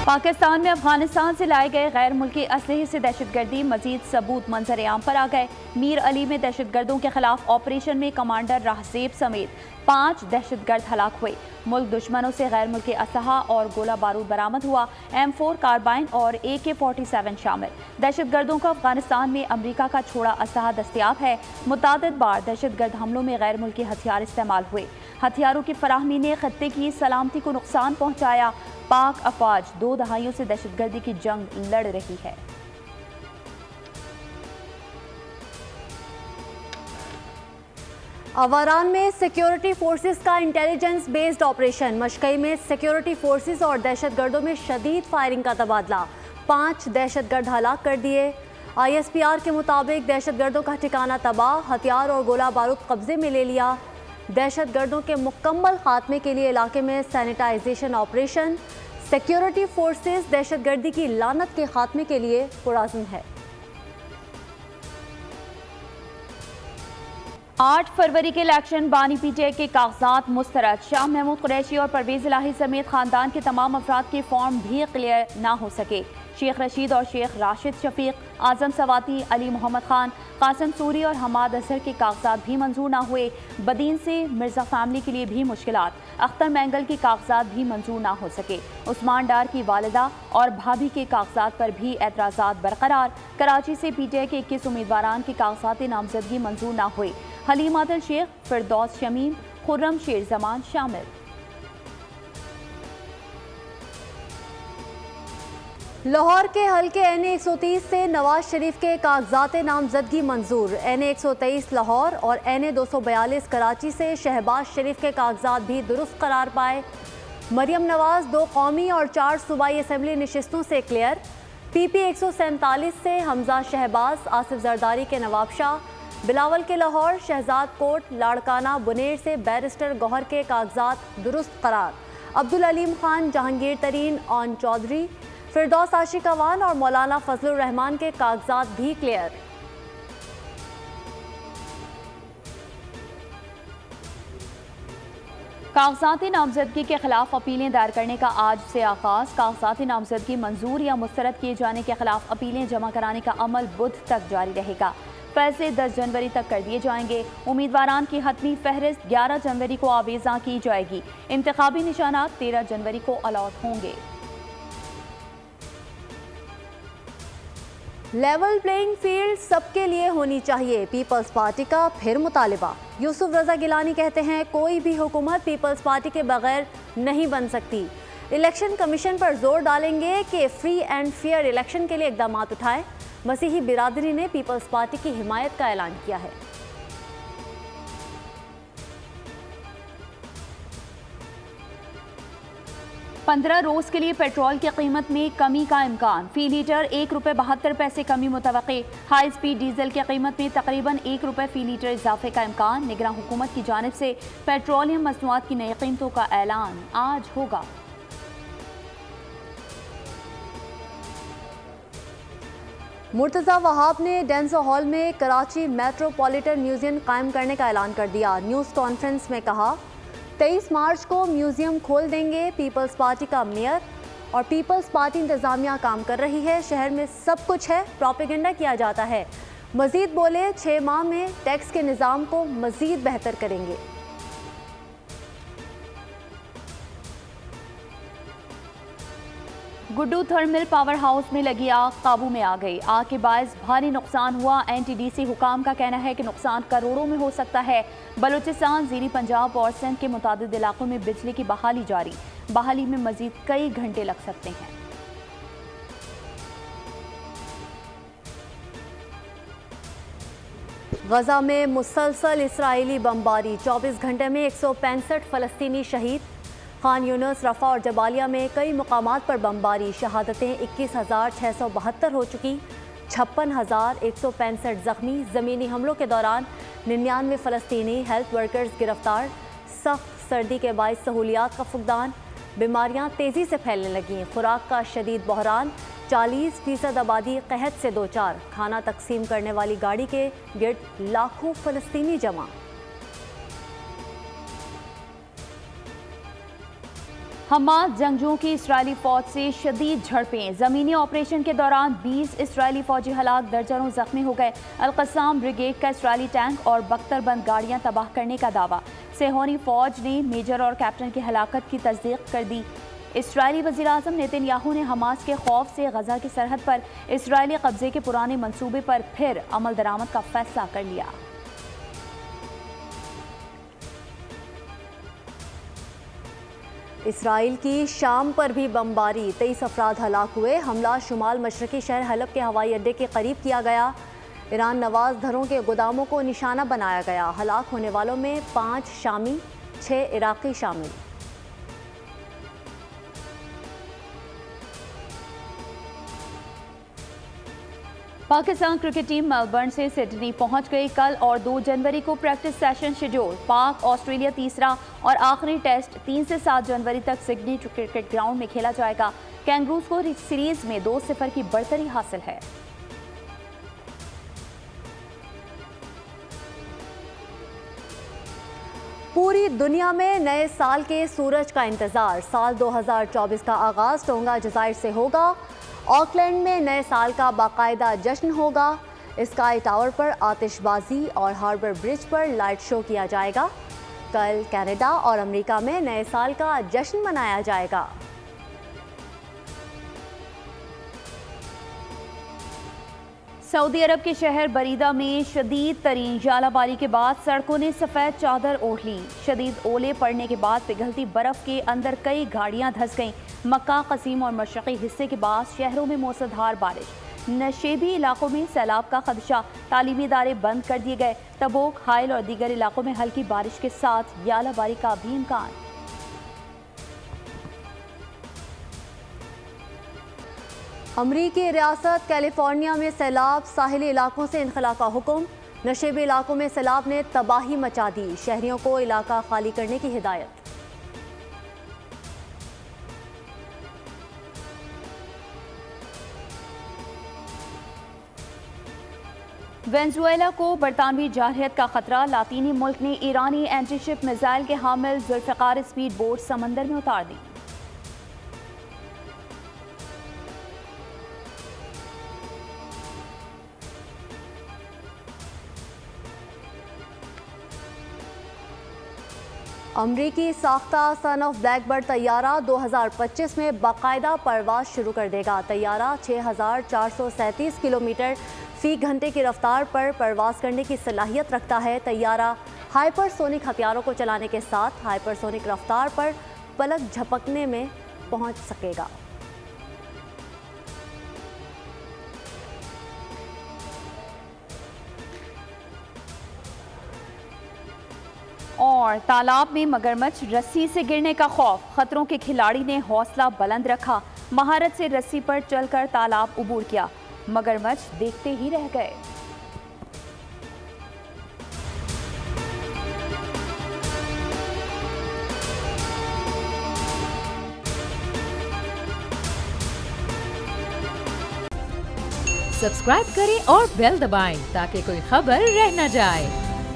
पाकिस्तान में अफगानिस्तान से लाए गए गैर मुल्की असलहे से दहशतगर्दी मजीद सबूत मंजर आम पर आ गए। मीर अली में दहशतगर्दों के खिलाफ ऑपरेशन में कमांडर राहजेब समेत 5 दहशतगर्द हलाक हुए। मुल्क दुश्मनों से गैर मुल्की असलहा और गोला बारूद बरामद हुआ। M4 कार्बाइन और AK-47 शामिल। दहशतगर्दों को अफगानिस्तान में अमरीका का छोड़ा असलहा दस्तियाब है। मुतादिद बार दहशतगर्द हमलों में गैर मुल्की हथियार इस्तेमाल हुए। हथियारों की फराहमी ने खत्ते की सलामती को नुकसान पहुंचाया। पाक अफवाज 2 दहाइयों से दहशतगर्दी की जंग लड़ रही है। अवारान में सिक्योरिटी फोर्सेस का इंटेलिजेंस बेस्ड ऑपरेशन। मशकई में सिक्योरिटी फोर्सेस और दहशतगर्दों में शदीद फायरिंग का तबादला। 5 दहशतगर्द हलाक कर दिए। ISPR के मुताबिक दहशतगर्दों का ठिकाना तबाह, हथियार और गोला बारूद कब्जे में ले लिया। दहशतगर्दों के मुकम्मल खात्मे के लिए इलाके में सैनिटाइजेशन ऑपरेशन। सिक्योरिटी फोर्सेस दहशतगर्दी की लानत के खात्मे के लिए पुरअज़्म है। 8 फरवरी के इलेक्शन बानी PTI के कागजात मुस्तरद। शाह महमूद कुरैशी और परवेज इलाही समेत खानदान के तमाम अफराद के फॉर्म भी क्लियर ना हो सके। शेख रशीद और शेख राशिद शफीक, आजम सवाती, अली मोहम्मद खान, कासिम सूरी और हमाद अजहर के कागजात भी मंजूर ना हुए। बदीन से मिर्जा फैमिली के लिए भी मुश्किलात। अख्तर मैंगल के कागजात भी मंजूर ना हो सके। उस्मान डार की वालिदा और भाभी के कागजात पर भी एतराज़ात बरकरार। कराची से PTI के 21 उम्मीदवारान के कागजात नामजदगी मंजूर ना हुए। हलीम आदिल शेख, फिरदौस शमीम, खुर्रम शेर जमान शामिल। लाहौर के हल्के NA 130 से नवाज शरीफ के कागजात नामजदगी मंजूर। NA 123 लाहौर और NA 242 कराची से शहबाज शरीफ के कागजात भी दुरुस्त करार पाए। मरियम नवाज 2 कौमी और 4 सूबाई असम्बली नशिस्तों से क्लियर। PP 147 से हमजा शहबाज, आसिफ जरदारी के नवाब शाह, बिलावल के लाहौर, शहजाद कोट, लाड़काना, बुनेर से बैरिस्टर गौहर के कागजात दुरुस्त करार। अब्दुल अलीम खान, जहांगीर तरीन, ऑन चौधरी, फिरदौस आशिक अवान और मौलाना फजलुर रहमान के कागजात भी क्लियर। कागजाती नामजदगी के खिलाफ अपीलें दायर करने का आज से आगाज। कागजाती नामजदगी मंजूर या मुस्तरद किए जाने के खिलाफ अपीलें जमा कराने का अमल बुध तक जारी रहेगा। फैसले 10 जनवरी तक कर दिए जाएंगे। उम्मीदवारान की हतमी फहरिस्त 11 जनवरी को आवेज़ा की जाएगी। इंतखाबी निशानात 13 जनवरी को अलॉट होंगे। लेवल प्लेइंग फील्ड सबके लिए होनी चाहिए, पीपल्स पार्टी का फिर मुतालिबा। यूसुफ रजा गिलानी कहते हैं कोई भी हुकूमत पीपल्स पार्टी के बगैर नहीं बन सकती। इलेक्शन कमीशन पर जोर डालेंगे कि फ्री एंड फेयर इलेक्शन के लिए इकदाम उठाए। मसीही बिरादरी ने पीपल्स पार्टी की हिमायत का ऐलान किया है। पंद्रह रोज के लिए पेट्रोल की कीमत में कमी का इम्कान। फी लीटर ₹1.72 कमी मुतवक्की। हाई स्पीड डीजल की कीमत में तकरीबन ₹1 फी लीटर इजाफे का इम्कान। निगरान हुकूमत की जानिब से पेट्रोलियम मसनूआत की नई कीमतों का ऐलान आज होगा। मुर्तज़ा वहाब ने डेंसो हॉल में कराची मेट्रोपॉलिटन म्यूजियम कायम करने का ऐलान कर दिया। न्यूज़ कॉन्फ्रेंस में कहा 23 मार्च को म्यूजियम खोल देंगे। पीपल्स पार्टी का मेयर और पीपल्स पार्टी इंतजामिया काम कर रही है। शहर में सब कुछ है, प्रोपेगेंडा किया जाता है। मजीद बोले 6 माह में टैक्स के निज़ाम को मजीद बेहतर करेंगे। गुड्डू थर्मल पावर हाउस में लगी आग काबू में आ गई। आग के बायस भारी नुकसान हुआ। NTDC हुकाम का कहना है कि नुकसान करोड़ों में हो सकता है। बलूचिस्तान, ज़ीरी पंजाब और सिंध के मुतादिद इलाकों में बिजली की बहाली जारी। बहाली में मजीद कई घंटे लग सकते हैं। गजा में मुसलसल इसराइली बमबारी। 24 घंटे में 165 फ़लस्तीनी शहीद। खान यूनुस, रफ़ा और जबालिया में कई मुकामात पर बमबारी। शहादतें 21,672 हो चुकी। 56,165 जख्मी। ज़मीनी हमलों के दौरान 99 फ़लस्तीनी हेल्थ वर्कर्स गिरफ्तार। सख्त सर्दी के बायस सहूलियात का फुकदान। बीमारियां तेज़ी से फैलने लगीं। खुराक का शदीद बहरान। 40% आबादी कहत से दो चार। खाना तकसीम करने वाली गाड़ी के गिर्द लाखों फ़लस्तीनी जमा। हमास जंगजुओं की इसराइली फौज से शदीद झड़पें। ज़मीनी ऑपरेशन के दौरान 20 इसराइली फौजी हलाक, दर्जनों जख्मी हो गए। अल-कस्साम ब्रिगेड का इसराइली टैंक और बख्तरबंद गाड़ियां तबाह करने का दावा। सेहोनी फौज ने मेजर और कैप्टन की हलाकत की तस्दीक कर दी। इसराइली वज़ीर-ए-आज़म नेतन्याहू ने हमास के खौफ से गजा की सरहद पर इसराइली कब्जे के पुराने मंसूबे पर फिर अमल दरामद का फैसला कर लिया। इसराइल की शाम पर भी बमबारी, 23 अफराद हलाक हुए। हमला शुमाल मशरकी शहर हलब के हवाई अड्डे के करीब किया गया। ईरान नवाज घरों के गोदामों को निशाना बनाया गया। हलाक होने वालों में 5 शामी, 6 इराकी शामिल। पाकिस्तान क्रिकेट टीम मेलबर्न से सिडनी पहुंच गई। कल और 2 जनवरी को प्रैक्टिस सेशन शेड्यूल। पाक ऑस्ट्रेलिया तीसरा और आखिरी टेस्ट 3 से 7 जनवरी तक सिडनी क्रिकेट ग्राउंड में खेला जाएगा। कैंगरूज को सीरीज में 2-0 की बढ़तरी हासिल है। पूरी दुनिया में नए साल के सूरज का इंतजार। साल 2024 का आगाज टोंगा जज़ायर से होगा। ऑकलैंड में नए साल का बाकायदा जश्न होगा। स्काई टावर पर आतिशबाजी और हार्बर ब्रिज पर लाइट शो किया जाएगा। कल कनाडा और अमेरिका में नए साल का जश्न मनाया जाएगा। सऊदी अरब के शहर बरीदा में शदीद तरीन जालाबारी के बाद सड़कों ने सफ़ेद चादर ओढ़ ली। शदीद ओले पड़ने के बाद पिघलती बर्फ के अंदर कई गाड़ियां धंस गईं। मक्का, कसीम और मशरक़ी हिस्से के बाद शहरों में मूसलाधार बारिश। नशेबी इलाकों में सैलाब का खदशा, तालीमी इदारे बंद कर दिए गए। तबूक, हाइल और दीगर इलाकों में हल्की बारिश के साथ जालाबारी का भी इम्कान। अमरीकी रियासत कैलिफोर्निया में सैलाब, साहिली इलाकों से इनखला का हुक्म। नशेबी इलाकों में सैलाब ने तबाही मचा दी। शहरियों को इलाका खाली करने की हिदायत। वेनेजुएला को बरतानवी जारहियत का खतरा। लातीनी मुल्क ने ईरानी एंटीशिप मिसाइल के हामिल जुल्फ़िकार स्पीड बोट समंदर में उतार दी। अमरीकी साख्ता सन ऑफ ब्लैकबर्ड तैयारा 2025 में बाकायदा परवाज शुरू कर देगा। तैयारा 6,437 किलोमीटर फी घंटे की रफ्तार पर परवाज करने की सलाहियत रखता है। तैयारा हाइपरसोनिक हथियारों को चलाने के साथ हाइपरसोनिक रफ्तार पर पलक झपकने में पहुंच सकेगा। और तालाब में मगरमच्छ, रस्सी से गिरने का खौफ। खतरों के खिलाड़ी ने हौसला बुलंद रखा। महारत से रस्सी पर चलकर तालाब उबूर किया। मगरमच्छ देखते ही रह गए। सब्सक्राइब करें और बेल दबाएं ताकि कोई खबर रह न जाए।